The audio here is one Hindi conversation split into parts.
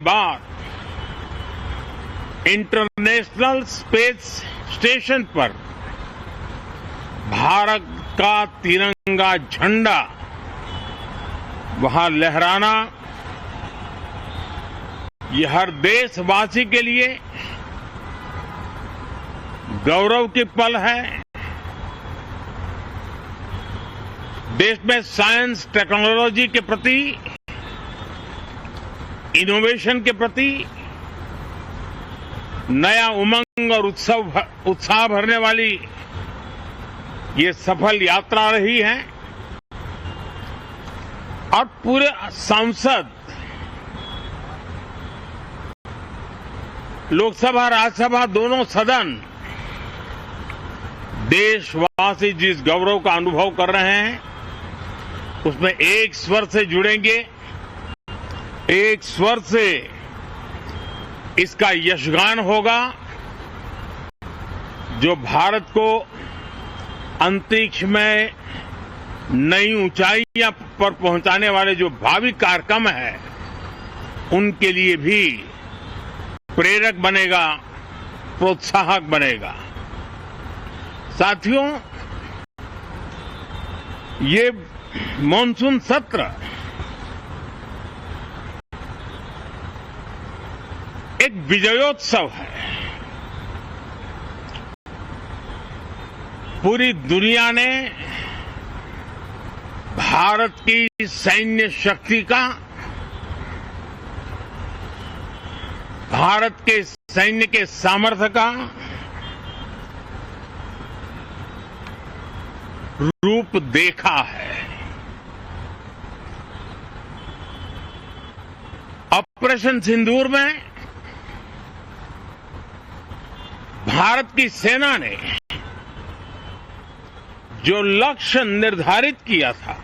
बाद इंटरनेशनल स्पेस स्टेशन पर भारत का तिरंगा झंडा वहां लहराना ये हर देशवासी के लिए गौरव की पल है। देश में साइंस टेक्नोलॉजी के प्रति, इनोवेशन के प्रति नया उमंग और उत्साह भरने वाली ये सफल यात्रा रही है और पूरे संसद, लोकसभा राज्यसभा दोनों सदन देशवासी जिस गौरव का अनुभव कर रहे हैं उसमें एक स्वर से जुड़ेंगे, एक स्वर से इसका यशगान होगा जो भारत को अंतरिक्ष में नई ऊंचाइयां पर पहुंचाने वाले जो भावी कार्यक्रम है उनके लिए भी प्रेरक बनेगा, प्रोत्साहक बनेगा। साथियों, ये मॉनसून सत्र एक विजयोत्सव है। पूरी दुनिया ने भारत की सैन्य शक्ति का, भारत के सैन्य के सामर्थ्य का रूप देखा है। ऑपरेशन सिंदूर में भारत की सेना ने जो लक्ष्य निर्धारित किया था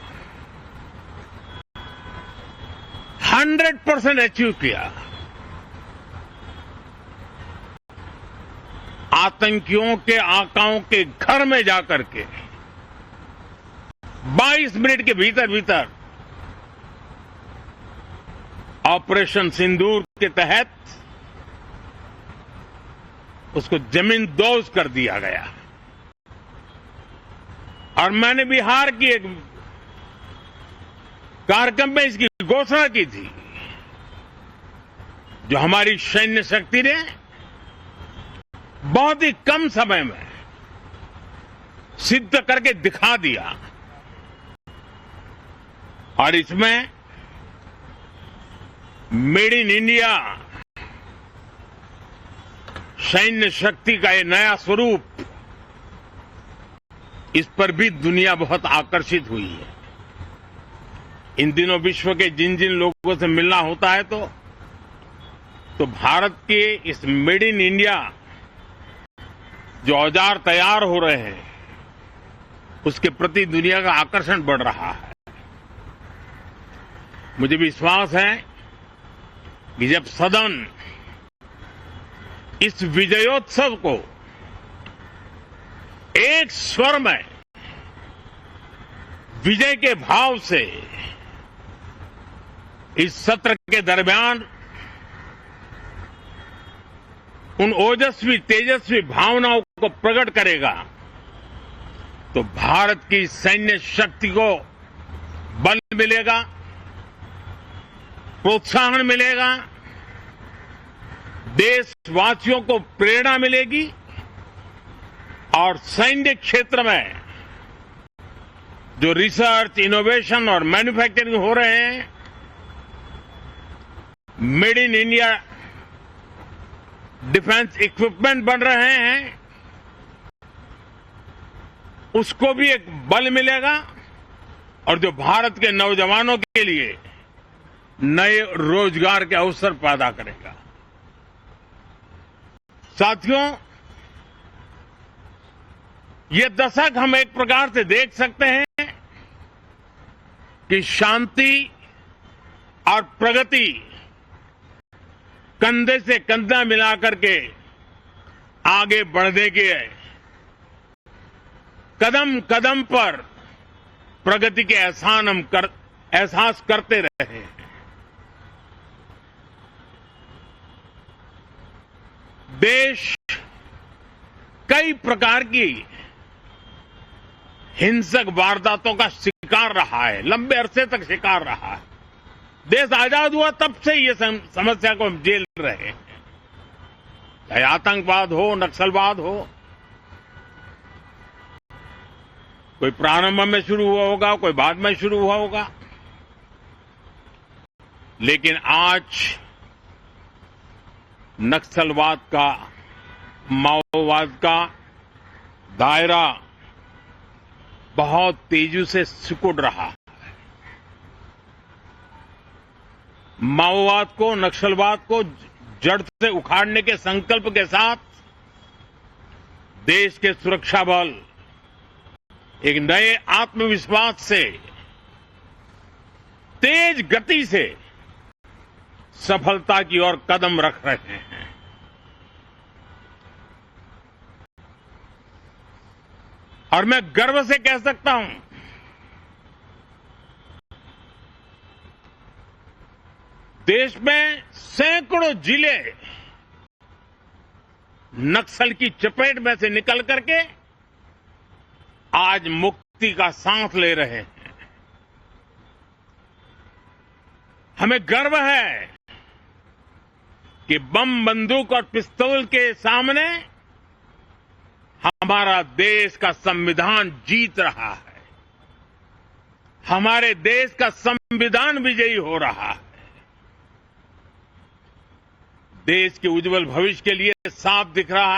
100% अचीव किया। आतंकियों के आकाओं के घर में जाकर के 22 मिनट के भीतर भीतर ऑपरेशन सिंदूर के तहत उसको जमींदोज कर दिया गया। और मैंने बिहार की एक कार्यक्रम में इसकी घोषणा की थी, जो हमारी सैन्य शक्ति ने बहुत ही कम समय में सिद्ध करके दिखा दिया। और इसमें मेड इन इंडिया सैन्य शक्ति का ये नया स्वरूप, इस पर भी दुनिया बहुत आकर्षित हुई है। इन दिनों विश्व के जिन जिन लोगों से मिलना होता है तो भारत के इस मेड इन इंडिया जो औजार तैयार हो रहे हैं उसके प्रति दुनिया का आकर्षण बढ़ रहा है। मुझे विश्वास है कि जब सदन इस विजयोत्सव को एक स्वर में विजय के भाव से इस सत्र के दरमियान उन ओजस्वी तेजस्वी भावनाओं को प्रकट करेगा तो भारत की सैन्य शक्ति को बल मिलेगा, प्रोत्साहन मिलेगा, देशवासियों को प्रेरणा मिलेगी और सैन्य क्षेत्र में जो रिसर्च, इनोवेशन और मैन्युफैक्चरिंग हो रहे हैं, made in India defence equipment बन रहे हैं, उसको भी एक बल मिलेगा और जो भारत के नौजवानों के लिए नए रोजगार के अवसर पैदा करेगा। साथियों, ये दशक हम एक प्रकार से देख सकते हैं कि शांति और प्रगति कंधे से कंधा मिलाकर के आगे बढ़ने के कदम कदम पर प्रगति के एहसास करते रहे हैं। देश कई प्रकार की हिंसक वारदातों का शिकार रहा है, लंबे अरसे तक शिकार रहा है। देश आजाद हुआ तब से ये समस्या को हम झेल रहे हैं, चाहे आतंकवाद हो, नक्सलवाद हो। कोई प्रारंभ में शुरू हुआ होगा, कोई बाद में शुरू हुआ होगा, लेकिन आज नक्सलवाद का, माओवाद का दायरा बहुत तेजी से सिकुड़ रहा है। माओवाद को, नक्सलवाद को जड़ से उखाड़ने के संकल्प के साथ देश के सुरक्षा बल एक नए आत्मविश्वास से, तेज गति से सफलता की ओर कदम रख रहे हैं। और मैं गर्व से कह सकता हूं, देश में सैकड़ों जिले नक्सल की चपेट में से निकल करके आज मुक्ति का सांस ले रहे हैं। हमें गर्व है कि बम, बंदूक और पिस्तौल के सामने हमारा देश का संविधान जीत रहा है। हमारे देश का संविधान विजयी हो रहा है। देश के उज्जवल भविष्य के लिए साफ दिख रहा है